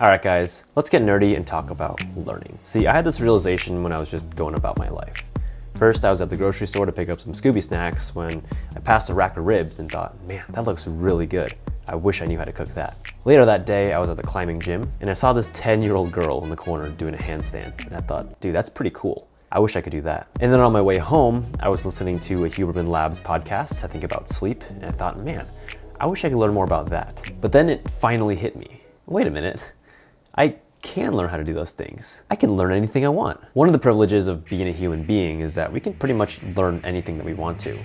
All right, guys, let's get nerdy and talk about learning. See, I had this realization when I was just going about my life. First, I was at the grocery store to pick up some Scooby snacks when I passed a rack of ribs and thought, man, that looks really good. I wish I knew how to cook that. Later that day, I was at the climbing gym and I saw this 10-year-old girl in the corner doing a handstand. And I thought, dude, that's pretty cool. I wish I could do that. And then on my way home, I was listening to a Huberman Labs podcast, I think about sleep, and I thought, man, I wish I could learn more about that. But then it finally hit me. Wait a minute. I can learn how to do those things. I can learn anything I want. One of the privileges of being a human being is that we can pretty much learn anything that we want to.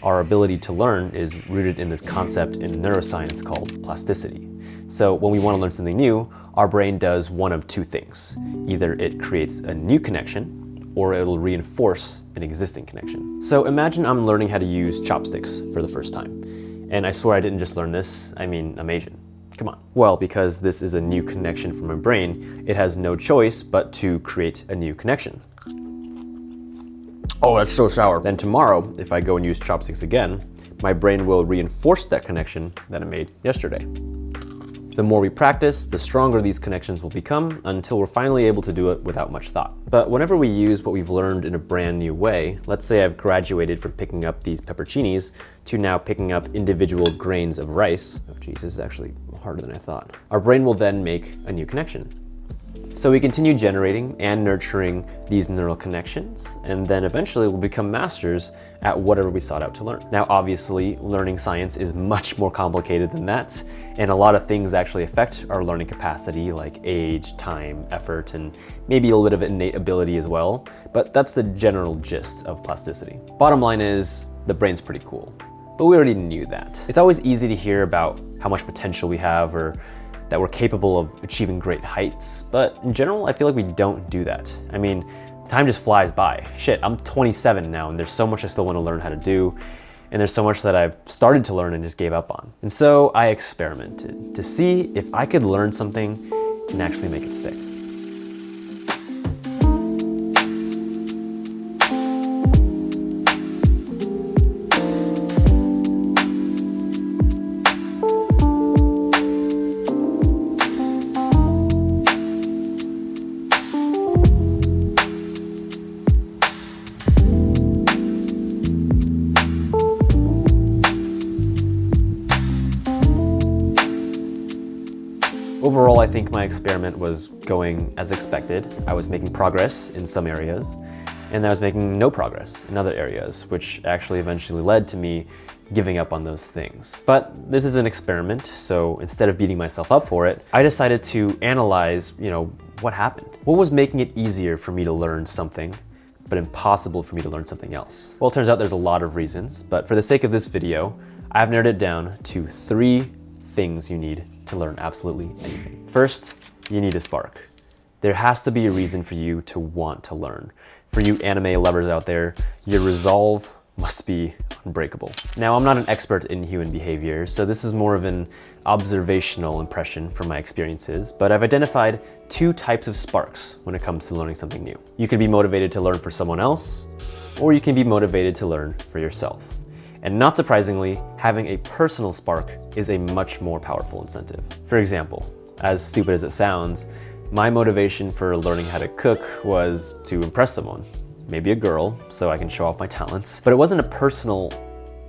Our ability to learn is rooted in this concept in neuroscience called plasticity. So when we want to learn something new, our brain does one of two things. Either it creates a new connection, or it'll reinforce an existing connection. So imagine I'm learning how to use chopsticks for the first time. And I swear I didn't just learn this, I mean, I'm Asian. Come on. Well, because this is a new connection for my brain, it has no choice but to create a new connection. Oh, that's so sour. Then tomorrow, if I go and use chopsticks again, my brain will reinforce that connection that I made yesterday. The more we practice, the stronger these connections will become until we're finally able to do it without much thought. But whenever we use what we've learned in a brand new way, let's say I've graduated from picking up these pepperoncinis to now picking up individual grains of rice. Oh geez, this is actually harder than I thought. Our brain will then make a new connection. So we continue generating and nurturing these neural connections, and then eventually we'll become masters at whatever we sought out to learn. Now, obviously, learning science is much more complicated than that, and a lot of things actually affect our learning capacity, like age, time, effort, and maybe a little bit of innate ability as well, but that's the general gist of plasticity. Bottom line is, the brain's pretty cool, but we already knew that. It's always easy to hear about how much potential we have, or that we're capable of achieving great heights, but in general, I feel like we don't do that. I mean, time just flies by. Shit, I'm 27 now, and there's so much I still want to learn how to do, and there's so much that I've started to learn and just gave up on. And so I experimented to see if I could learn something and actually make it stick. Overall, I think my experiment was going as expected. I was making progress in some areas, and I was making no progress in other areas, which actually eventually led to me giving up on those things. But this is an experiment, so instead of beating myself up for it, I decided to analyze, what happened. What was making it easier for me to learn something, but impossible for me to learn something else? Well, it turns out there's a lot of reasons, but for the sake of this video, I've narrowed it down to 3 things you need to learn absolutely anything. First, you need a spark. There has to be a reason for you to want to learn. For you anime lovers out there, your resolve must be unbreakable. Now, I'm not an expert in human behavior, so this is more of an observational impression from my experiences, but I've identified 2 types of sparks when it comes to learning something new. You can be motivated to learn for someone else, or you can be motivated to learn for yourself. And not surprisingly, having a personal spark is a much more powerful incentive. For example, as stupid as it sounds, my motivation for learning how to cook was to impress someone, maybe a girl, so I can show off my talents, but it wasn't a personal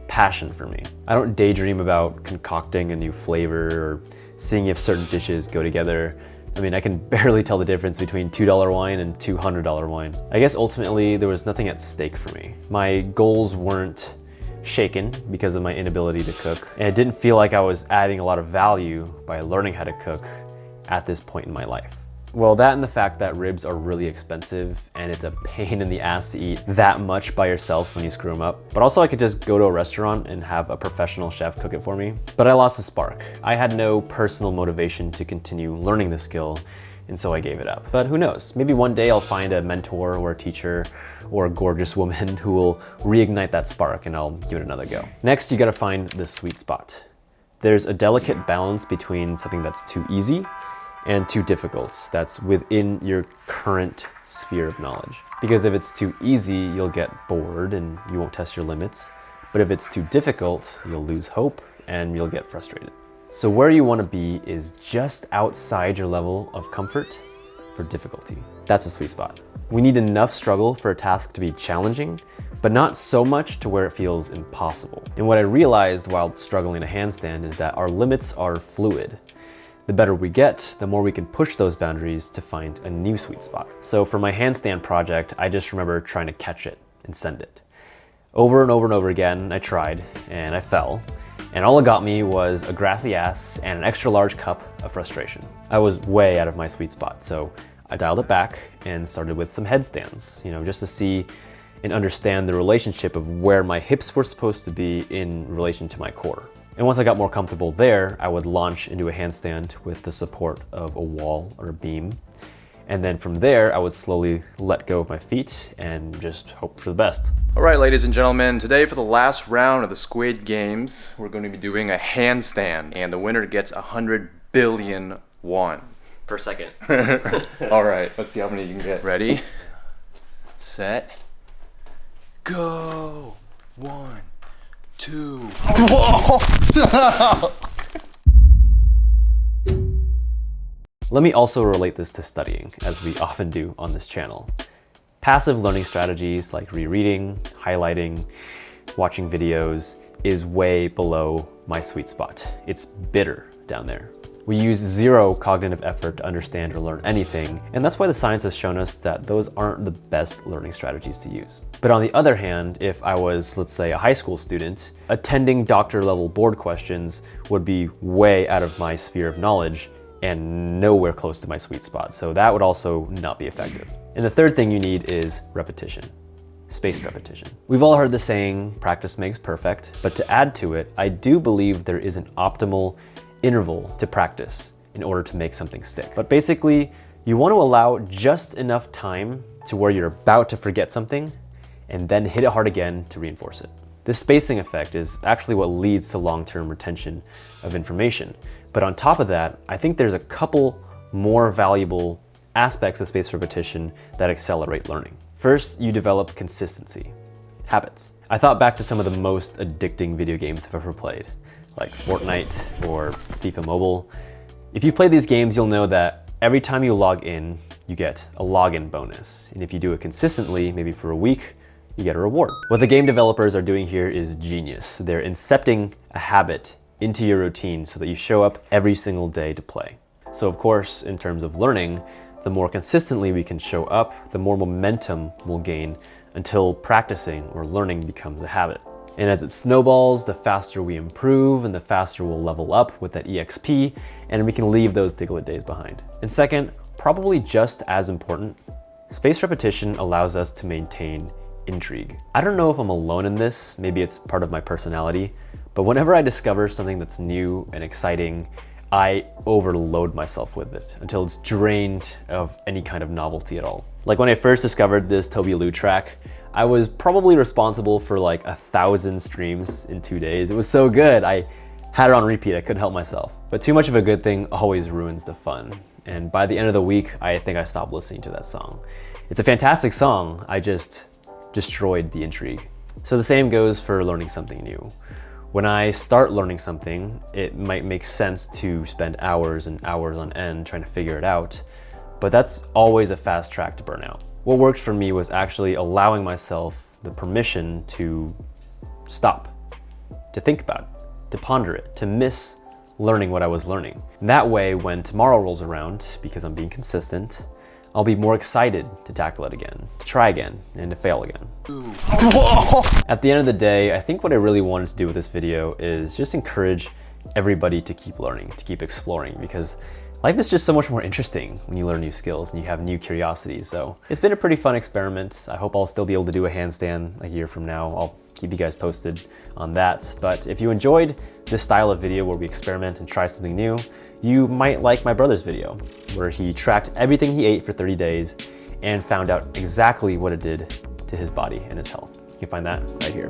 passion for me. I don't daydream about concocting a new flavor or seeing if certain dishes go together. I mean, I can barely tell the difference between $2 wine and $200 wine. I guess ultimately there was nothing at stake for me. My goals weren't shaken because of my inability to cook, and it didn't feel like I was adding a lot of value by learning how to cook at this point in my life. Well, that and the fact that ribs are really expensive and it's a pain in the ass to eat that much by yourself when you screw them up. But also I could just go to a restaurant and have a professional chef cook it for me. But I lost the spark. I had no personal motivation to continue learning the skill, and so I gave it up. But who knows, maybe one day I'll find a mentor or a teacher or a gorgeous woman who will reignite that spark, and I'll give it another go. Next, you gotta find the sweet spot. There's a delicate balance between something that's too easy and too difficult, that's within your current sphere of knowledge. Because if it's too easy, you'll get bored and you won't test your limits. But if it's too difficult, you'll lose hope and you'll get frustrated. So where you want to be is just outside your level of comfort for difficulty. That's the sweet spot. We need enough struggle for a task to be challenging, but not so much to where it feels impossible. And what I realized while struggling a handstand is that our limits are fluid. The better we get, the more we can push those boundaries to find a new sweet spot. So for my handstand project, I just remember trying to catch it and send it. Over and over and over again, I tried and I fell. And all it got me was a grassy ass and an extra large cup of frustration. I was way out of my sweet spot, so I dialed it back and started with some headstands, just to see and understand the relationship of where my hips were supposed to be in relation to my core. And once I got more comfortable there, I would launch into a handstand with the support of a wall or a beam. And then from there, I would slowly let go of my feet and just hope for the best. All right, ladies and gentlemen, today for the last round of the Squid Games, we're going to be doing a handstand, and the winner gets 100 billion won. Per second. All right, let's see how many you can get. Ready, set, go. 1, 2. Let me also relate this to studying, as we often do on this channel. Passive learning strategies like rereading, highlighting, watching videos is way below my sweet spot. It's bitter down there. We use zero cognitive effort to understand or learn anything, and that's why the science has shown us that those aren't the best learning strategies to use. But on the other hand, if I was, let's say, a high school student, attending doctor-level board questions would be way out of my sphere of knowledge and nowhere close to my sweet spot, so that would also not be effective. And the third thing you need is repetition. Spaced repetition. We've all heard the saying, practice makes perfect, but to add to it, I do believe there is an optimal interval to practice in order to make something stick. But basically, you want to allow just enough time to where you're about to forget something and then hit it hard again to reinforce it. This spacing effect is actually what leads to long-term retention of information. But on top of that, I think there's a couple more valuable aspects of spaced repetition that accelerate learning. First, you develop consistency, habits. I thought back to some of the most addicting video games I've ever played, like Fortnite or FIFA Mobile. If you've played these games, you'll know that every time you log in, you get a login bonus. And if you do it consistently, maybe for a week, you get a reward. What the game developers are doing here is genius. They're incepting a habit into your routine so that you show up every single day to play. So of course, in terms of learning, the more consistently we can show up, the more momentum we'll gain until practicing or learning becomes a habit. And as it snowballs, the faster we improve and the faster we'll level up with that EXP, and we can leave those Diglett days behind. And second, probably just as important, spaced repetition allows us to maintain intrigue. I don't know if I'm alone in this, maybe it's part of my personality, but whenever I discover something that's new and exciting, I overload myself with it until it's drained of any kind of novelty at all. Like when I first discovered this Toby Lou track, I was probably responsible for like 1,000 streams in 2 days. It was so good. I had it on repeat, I couldn't help myself. But too much of a good thing always ruins the fun. And by the end of the week, I think I stopped listening to that song. It's a fantastic song, I just destroyed the intrigue. So the same goes for learning something new. When I start learning something, it might make sense to spend hours and hours on end trying to figure it out, but that's always a fast track to burnout. What worked for me was actually allowing myself the permission to stop, to think about it, to ponder it, to miss learning what I was learning. And that way, when tomorrow rolls around, because I'm being consistent, I'll be more excited to tackle it again, to try again, and to fail again. At the end of the day, I think what I really wanted to do with this video is just encourage everybody to keep learning, to keep exploring, because life is just so much more interesting when you learn new skills and you have new curiosities. So it's been a pretty fun experiment. I hope I'll still be able to do a handstand a year from now. I'll keep you guys posted on that. But if you enjoyed this style of video where we experiment and try something new, you might like my brother's video, where he tracked everything he ate for 30 days and found out exactly what it did to his body and his health. You can find that right here.